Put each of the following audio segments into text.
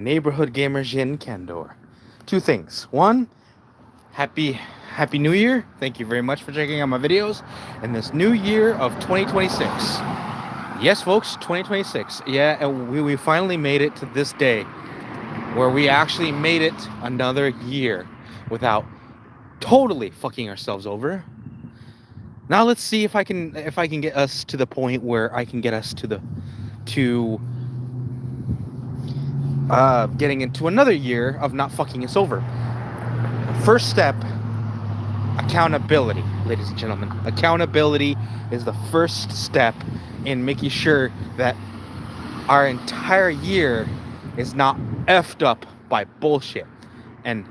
neighborhood gamer Jin Kandor. Two things. One, happy New Year. Thank you very much for checking out my videos in this new year of 2026. Yes, folks, 2026. Yeah, and we finally made it to this day where we actually made it another year without totally fucking ourselves over. Now let's see if I can get us to the point where I can get us to getting into another year of not fucking us over. First step, accountability, ladies and gentlemen. Accountability is the first step in making sure that our entire year is not effed up by bullshit. And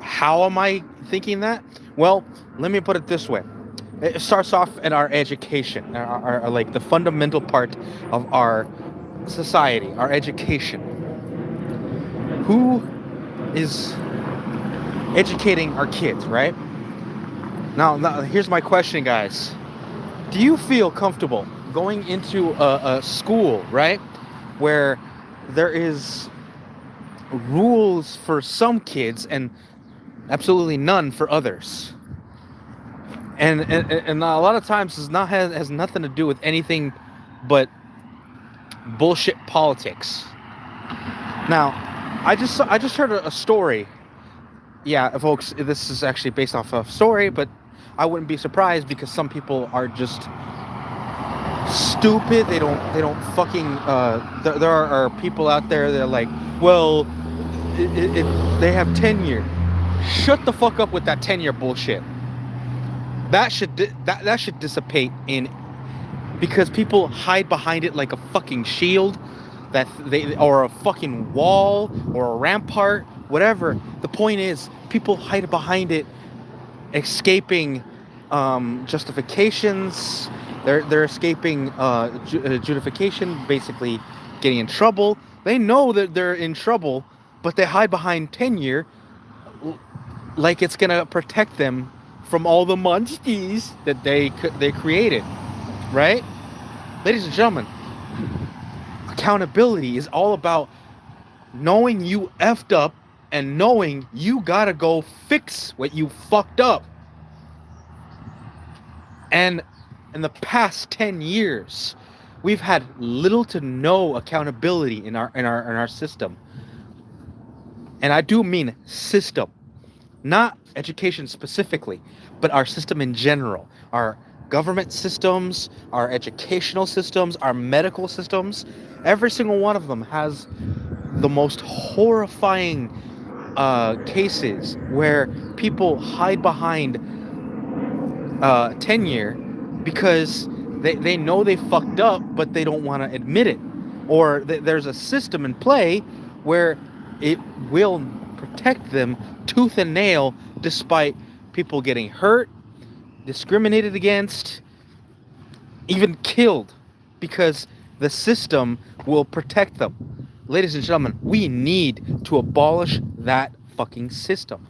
how am I thinking that? Well, let me put it this way. It starts off in our education, like the fundamental part of our society, our education. Who is educating our kids, right? Now, here's my question, guys. Do you feel comfortable going into a school, right, where there is rules for some kids and absolutely none for others? And a lot of times has nothing to do with anything but bullshit politics. Now, I just heard a story. Yeah, folks, this is actually based off of a story, but I wouldn't be surprised because some people are just stupid. They don't fucking. There are people out there that are like, well, they have tenure. Shut the fuck up with that tenure bullshit. That should dissipate in because people hide behind it like a fucking shield, that they or a fucking wall or a rampart, whatever. The point is, people hide behind it, escaping justifications. They're escaping justification, basically getting in trouble. They know that they're in trouble, but they hide behind tenure like it's gonna protect them from all the monsters that they created, right? Ladies and gentlemen, accountability is all about knowing you effed up and knowing you gotta go fix what you fucked up. And in the past 10 years, we've had little to no accountability in our system. And I do mean system, not education specifically, but our system in general. Our government systems, our educational systems, our medical systems, every single one of them has the most horrifying cases where people hide behind tenure because they know they fucked up, but they don't want to admit it. Or there's a system in play where it will protect them tooth and nail despite people getting hurt, discriminated against, even killed, because the system will protect them. Ladies and gentlemen, we need to abolish that fucking system.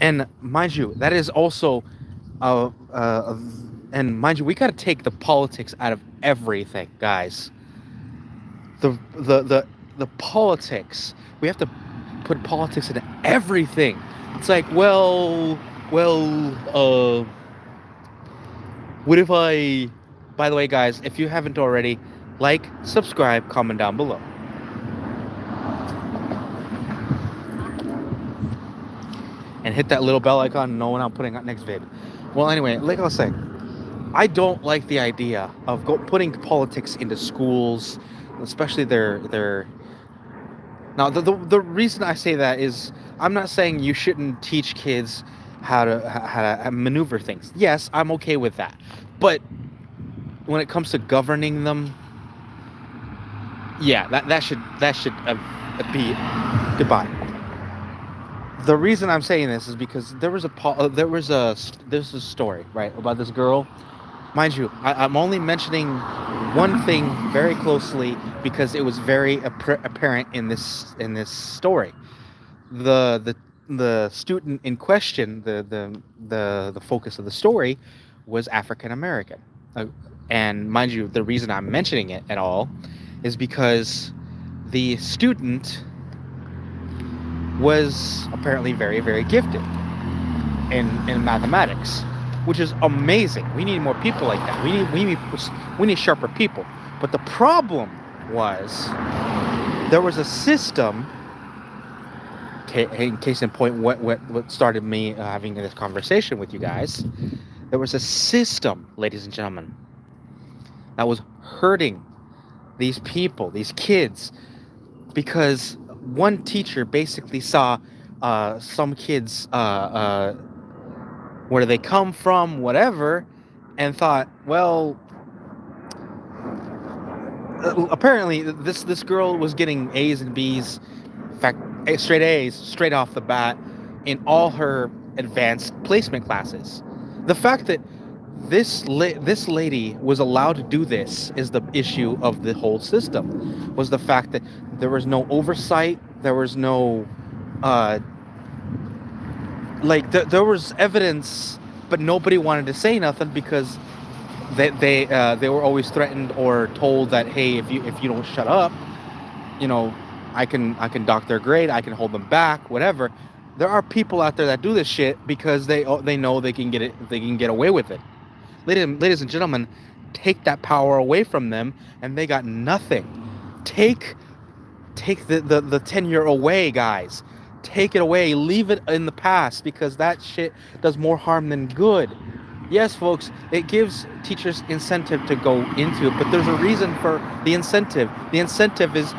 And mind you, that is also and mind you, we got to take the politics out of everything, guys. The politics. We have to put politics into everything. It's like, what if I? By the way, guys, if you haven't already, like, subscribe, comment down below, and hit that little bell icon to know when I'm putting out next vid. Well, anyway, like I was saying, I don't like the idea of putting politics into schools, especially their. Now, the reason I say that is I'm not saying you shouldn't teach kids how to maneuver things. Yes, I'm okay with that, but when it comes to governing them, yeah, that should be goodbye. The reason I'm saying this is because there's a story, right, about this girl. Mind you, I'm only mentioning one thing very closely because it was very apparent in this story. The student in question, the focus of the story, was African American, and mind you, the reason I'm mentioning it at all is because the student was apparently very, very gifted in mathematics, which is amazing. We need more people like that. We need sharper people. But the problem was there was a system. In case in point, what started me having this conversation with you guys? There was a system, ladies and gentlemen, that was hurting these people, these kids, because one teacher basically saw some kids, where they come from, whatever, and thought, well, apparently this girl was getting A's and B's, in fact, straight A's, straight off the bat, in all her advanced placement classes. The fact that this lady was allowed to do this is the issue of the whole system. Was the fact that there was no oversight, there was no there was evidence, but nobody wanted to say nothing because they were always threatened or told that, hey, if you don't shut up, I can dock their grade, I can hold them back, whatever. There are people out there that do this shit because they know they can get away with it. Ladies and gentlemen, take that power away from them and they got nothing. Take the tenure away, guys. Take it away. Leave it in the past, because that shit does more harm than good. Yes, folks, it gives teachers incentive to go into it, but there's a reason for the incentive. The incentive is,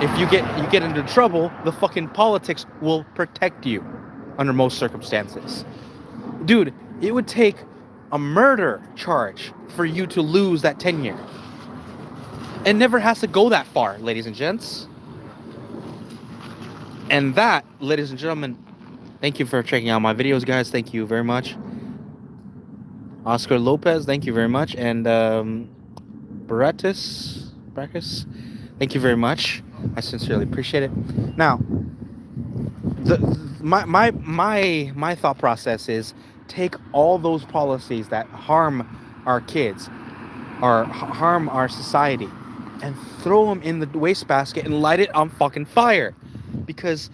if you get into trouble, the fucking politics will protect you under most circumstances. Dude, it would take a murder charge for you to lose that tenure. It never has to go that far, ladies and gents. And that, ladies and gentlemen, thank you for checking out my videos, guys. Thank you very much. Oscar Lopez, thank you very much. And Baratus, thank you very much. I sincerely appreciate it. Now, my thought process is, take all those policies that harm our kids or harm our society and throw them in the wastebasket and light it on fucking fire. Because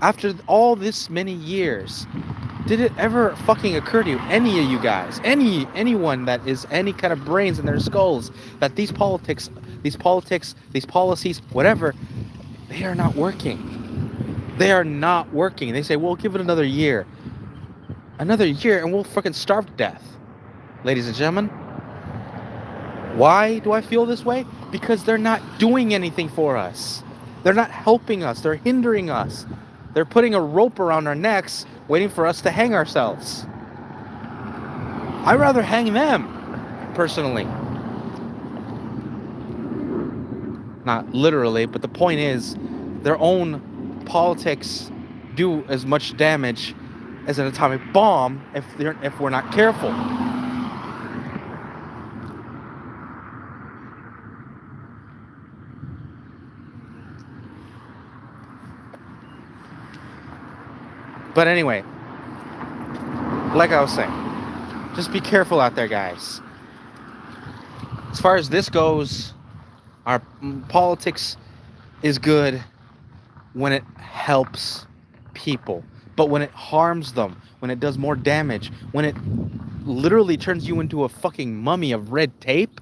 after all this many years, did it ever fucking occur to you, any of you guys, anyone that is any kind of brains in their skulls, that these policies, whatever, they are not working. They are not working. They say, well, give it another year, and we'll fucking starve to death. Ladies and gentlemen, why do I feel this way? Because they're not doing anything for us. They're not helping us. They're hindering us. They're putting a rope around our necks, waiting for us to hang ourselves. I'd rather hang them, personally. Not literally, but the point is, their own politics do as much damage as an atomic bomb if we're not careful. But anyway, like I was saying, just be careful out there, guys. As far as this goes, our politics is good when it helps people. But when it harms them, when it does more damage, when it literally turns you into a fucking mummy of red tape,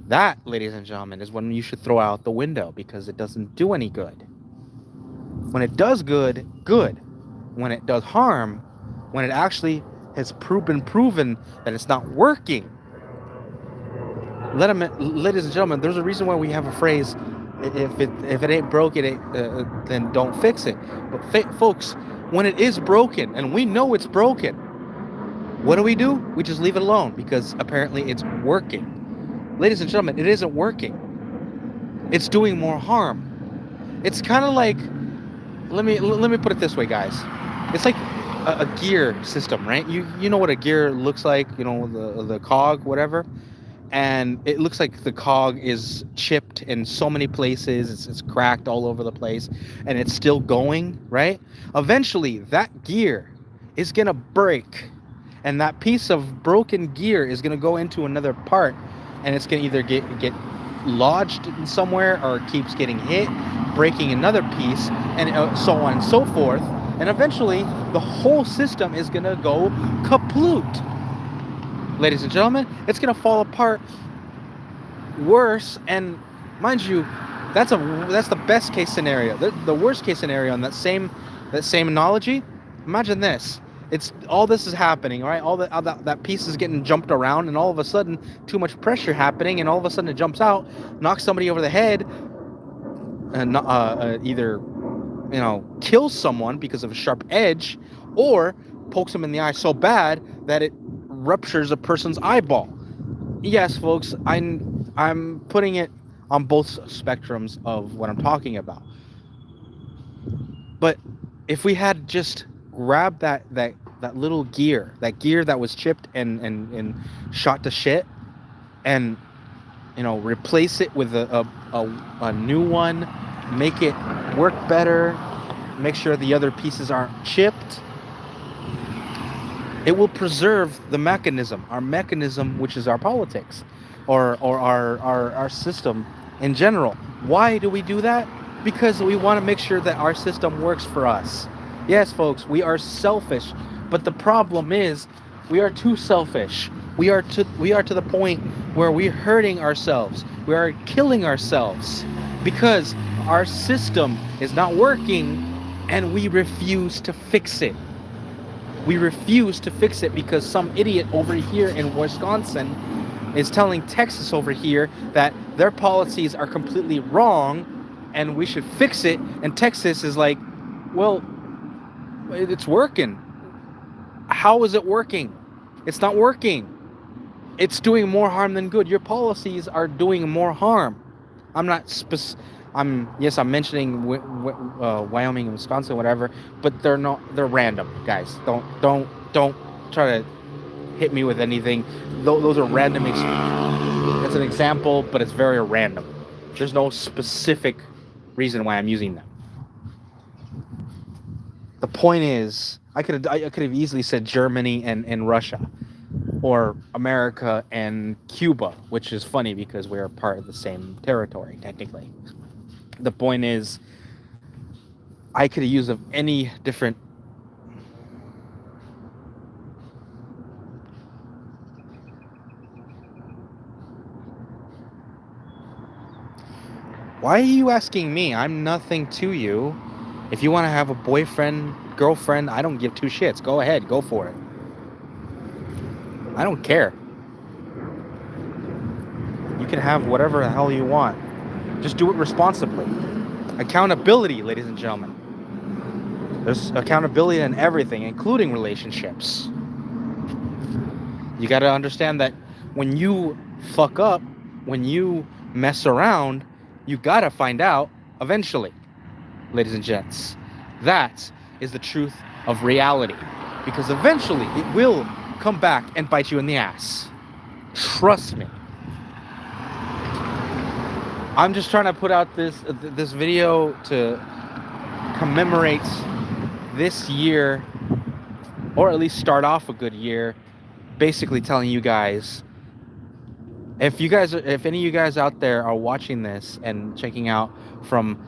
that, ladies and gentlemen, is when you should throw out the window, because it doesn't do any good. When it does good. When it does harm, when it actually has proven that it's not working, ladies and gentlemen, there's a reason why we have a phrase: if it ain't broke, then don't fix it. But folks, when it is broken and we know it's broken, what do? We just leave it alone, because apparently it's working. Ladies and gentlemen, it isn't working. It's doing more harm. It's kind of like, let me put it this way, guys. It's like a gear system, right? You know what a gear looks like, the cog, whatever. And it looks like the cog is chipped in so many places. It's cracked all over the place, and it's still going, right? Eventually, that gear is going to break, and that piece of broken gear is going to go into another part, and it's going to either get lodged in somewhere, or it keeps getting hit, breaking another piece, and so on and so forth. And eventually, the whole system is going to go kaput. Ladies and gentlemen, it's going to fall apart worse. And mind you, that's the best case scenario. The worst case scenario, on that same analogy, imagine this. It's all this is happening, right? All that piece is getting jumped around, and all of a sudden, too much pressure happening, and all of a sudden it jumps out, knocks somebody over the head, and either kills someone because of a sharp edge, or pokes them in the eye so bad that it ruptures a person's eyeball. Yes, folks, I'm putting it on both spectrums of what I'm talking about. But if we had just grabbed that little gear, that was chipped and shot to shit, and replace it with a new one, make it work better, make sure the other pieces aren't chipped, it will preserve the mechanism, our mechanism, which is our politics, or our system in general. Why do we do that? Because we want to make sure that our system works for us. Yes, folks, we are selfish, but the problem is we are too selfish. We are to the point where we're hurting ourselves. We are killing ourselves because our system is not working, and we refuse to fix it. We refuse to fix it because some idiot over here in Wisconsin is telling Texas over here that their policies are completely wrong and we should fix it. And Texas is like, well, it's working. How is it working? It's not working. It's doing more harm than good. Your policies are doing more harm. I'm mentioning Wyoming and Wisconsin, whatever, but they're random, guys. Don't try to hit me with anything. Those are random. It's an example, but it's very random. There's no specific reason why I'm using them. The point is, I could have easily said Germany and Russia, or America and Cuba, which is funny because we are part of the same territory technically. The point is, I could have used of any different. Why are you asking me? I'm nothing to you. If you want to have a boyfriend, girlfriend, I don't give two shits. Go ahead, go for it. I don't care. You can have whatever the hell you want. Just do it responsibly. Accountability, ladies and gentlemen. There's accountability in everything, including relationships. You got to understand that when you fuck up, when you mess around, you got to find out eventually, ladies and gents. That is the truth of reality. Because eventually it will come back and bite you in the ass. Trust me. I'm just trying to put out this video to commemorate this year, or at least start off a good year, basically telling you guys, if any of you guys out there are watching this and checking out from,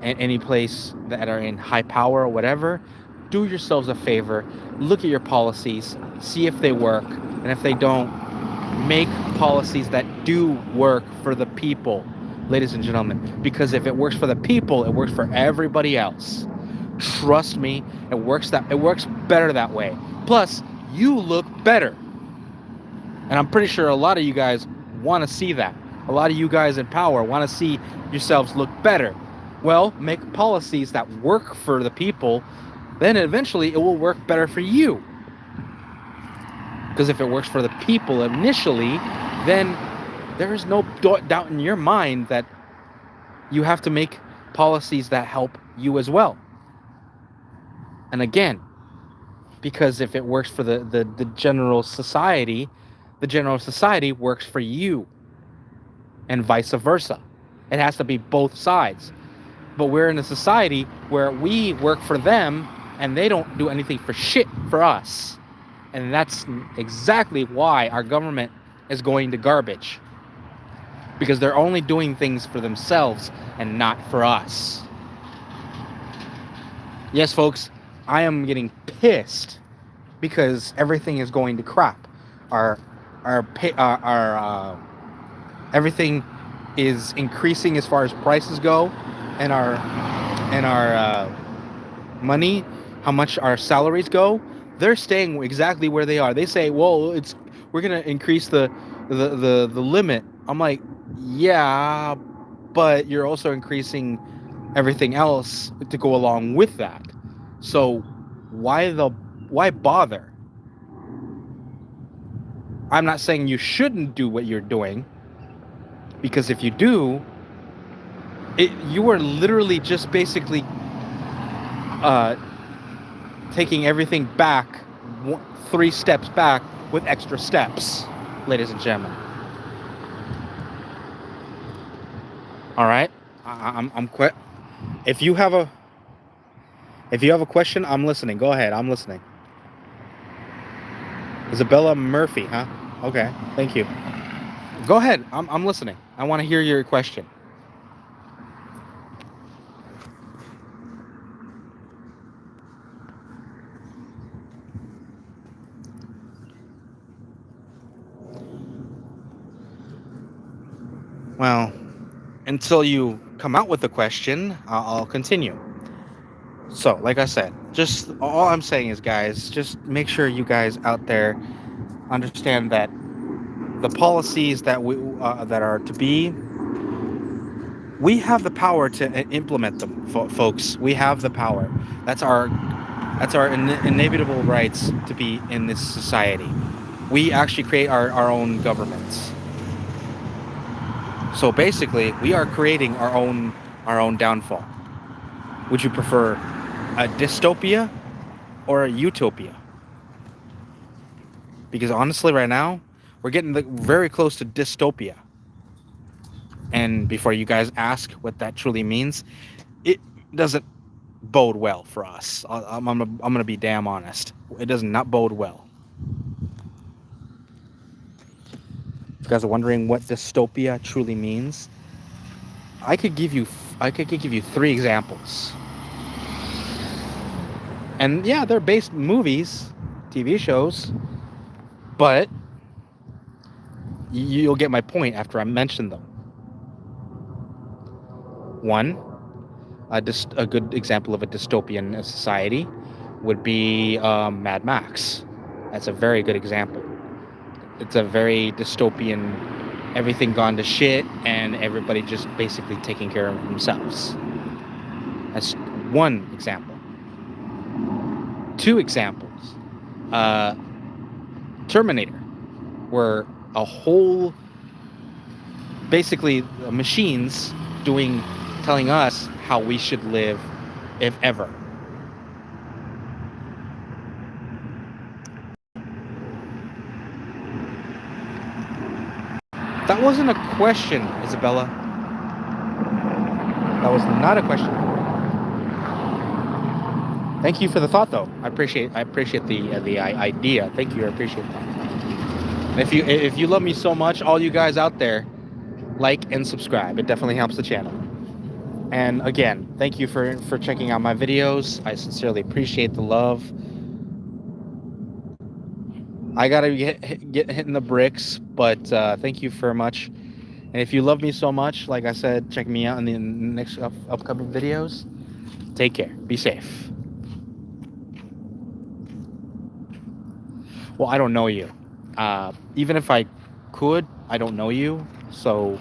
any place that are in high power or whatever, do yourselves a favor, look at your policies, see if they work, and if they don't, make policies that do work for the people, ladies and gentlemen. Because if it works for the people, it works for everybody else. Trust me, it works better that way. Plus, you look better. And I'm pretty sure a lot of you guys want to see that. A lot of you guys in power want to see yourselves look better. Well, make policies that work for the people, then eventually it will work better for you. Because if it works for the people initially, then there is no doubt in your mind that you have to make policies that help you as well. And again, because if it works for the general society, the general society works for you, and vice versa. It has to be both sides. But we're in a society where we work for them and they don't do anything for shit for us. And that's exactly why our government is going to garbage. because they're only doing things for themselves and not for us. Yes, folks, I am getting pissed because everything is going to crap. Our everything is increasing as far as prices go, and our money, how much our salaries go, they're staying exactly where they are. They say, well, we're gonna increase the limit. I'm like, yeah, but you're also increasing everything else to go along with that. So why bother? I'm not saying you shouldn't do what you're doing, because if you do, you are literally just basically taking everything back 3 steps back with extra steps, ladies and gentlemen. All right, I'm quit. If you have a question, I'm listening. Go ahead, I'm listening. Isabella Murphy, huh? Okay, thank you. Go ahead, I'm listening. I want to hear your question. Well, until you come out with a question, I'll continue. So, like I said, just all I'm saying is, guys, just make sure you guys out there understand that the policies that that are to be, we have the power to implement them, folks. We have the power. That's our inevitable rights to be in this society. We actually create our own governments. So basically, we are creating our own downfall. Would you prefer a dystopia or a utopia? Because honestly, right now, we're getting very close to dystopia. And before you guys ask what that truly means, it doesn't bode well for us. I'm gonna be damn honest. It does not bode well. If you guys are wondering what dystopia truly means, I could give you 3 examples. And yeah, they're based movies, TV shows, but you'll get my point after I mention them. One, a good example of a dystopian society would be Mad Max. That's a very good example. It's a very dystopian, everything gone to shit, and everybody just basically taking care of themselves. That's one example. 2 examples. Terminator, where a whole, basically, machines telling us how we should live, if ever. That wasn't a question, Isabella. That was not a question. Thank you for the thought, though. I appreciate the idea. Thank you. I appreciate that. And if you love me so much, all you guys out there, like and subscribe. It definitely helps the channel. And again, thank you for checking out my videos. I sincerely appreciate the love. I gotta get hitting the bricks, but thank you very much. And if you love me so much, like I said, check me out in the next upcoming videos. Take care. Be safe. Well, I don't know you. Even if I could, I don't know you. So,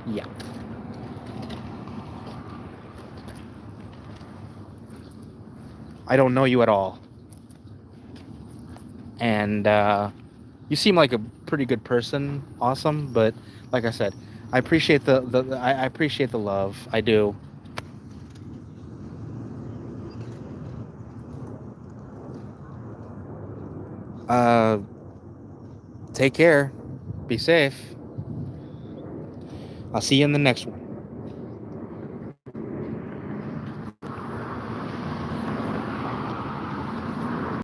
yeah. I don't know you at all. And you seem like a pretty good person. Awesome. But like I said, I appreciate I appreciate the love. I do. Take care. Be safe. I'll see you in the next one.